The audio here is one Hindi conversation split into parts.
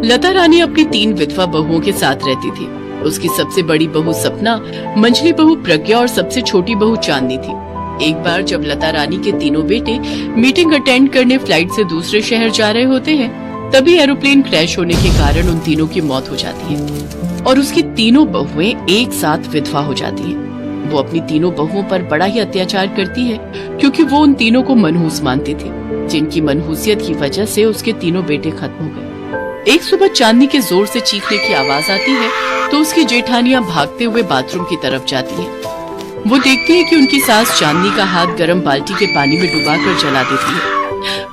लता रानी अपनी 3 विधवा बहुओं के साथ रहती थी। उसकी सबसे बड़ी बहू सपना, मंझली बहू प्रज्ञा और सबसे छोटी बहू चांदनी थी। एक बार जब लता रानी के तीनों बेटे मीटिंग अटेंड करने फ्लाइट से दूसरे शहर जा रहे होते हैं, तभी एरोप्लेन क्रैश होने के कारण उन तीनों की मौत हो जाती है और उसकी तीनों बहुएं एक साथ विधवा हो जाती हैं। वो अपनी तीनों बहुओं पर बड़ा ही अत्याचार करती है क्योंकि वो उन तीनों को मनहूस मानती थी, जिनकी मनहूसियत की वजह से उसके तीनों बेटे खत्म हो गए। एक सुबह चांदनी के जोर से चीखने की आवाज आती है तो उसकी जेठानियां भागते हुए बाथरूम की तरफ जाती हैं। वो देखती है कि उनकी सास चांदनी का हाथ गर्म बाल्टी के पानी में डुबाकर जला देती है।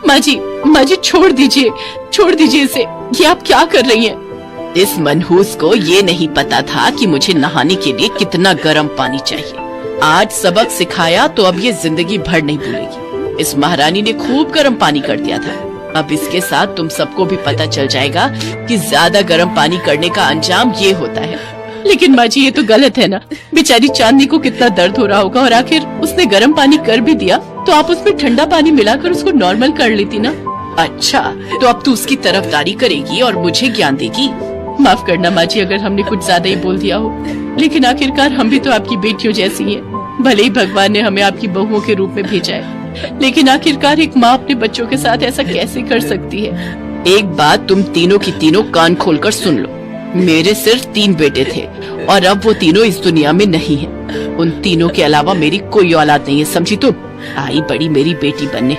माँ जी छोड़ दीजिए इसे, ये आप क्या कर रही हैं? इस मनहूस को ये नहीं पता था कि मुझे नहाने के लिए कितना गर्म पानी चाहिए। आज सबक सिखाया तो अब ये जिंदगी भर नहीं भूलेगी। इस महारानी ने खूब गर्म पानी कर दिया था। अब इसके साथ तुम सबको भी पता चल जाएगा कि ज्यादा गर्म पानी करने का अंजाम ये होता है। लेकिन माँ जी ये तो गलत है ना, बेचारी चांदनी को कितना दर्द हो रहा होगा और आखिर उसने गर्म पानी कर भी दिया तो आप उसमें ठंडा पानी मिलाकर उसको नॉर्मल कर लेती ना। अच्छा, तो अब तू उसकी तरफदारी करेगी और मुझे ज्ञान देगी? माफ करना माँ जी अगर हमने कुछ ज्यादा ही बोल दिया हो, लेकिन आखिरकार हम भी तो आपकी बेटियों जैसी हैं। भले ही भगवान ने हमें आपकी बहुओं के रूप में भेजा है, लेकिन आखिरकार एक माँ अपने बच्चों के साथ ऐसा कैसे कर सकती है? एक बात तुम तीनों की तीनों कान खोलकर सुन लो। मेरे सिर्फ 3 बेटे थे और अब वो तीनों इस दुनिया में नहीं हैं। उन तीनों के अलावा मेरी कोई औलाद नहीं है, समझी तुम? आई बड़ी मेरी बेटी बनने।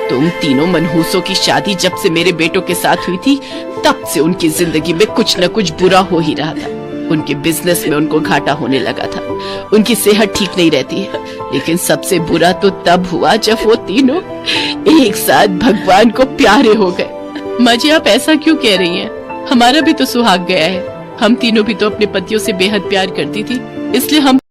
तुम तीनों मनहूसों की शादी जब से मेरे बेटों के साथ हुई थी, तब से उनकी जिंदगी में कुछ न कुछ बुरा हो ही रहा था। उनके बिजनेस में उनको घाटा होने लगा था, उनकी सेहत ठीक नहीं रहती है। लेकिन सबसे बुरा तो तब हुआ जब वो तीनों एक साथ भगवान को प्यारे हो गए। माँ जी आप ऐसा क्यों कह रही हैं? हमारा भी तो सुहाग गया है। हम तीनों भी तो अपने पतियों से बेहद प्यार करती थी, इसलिए हम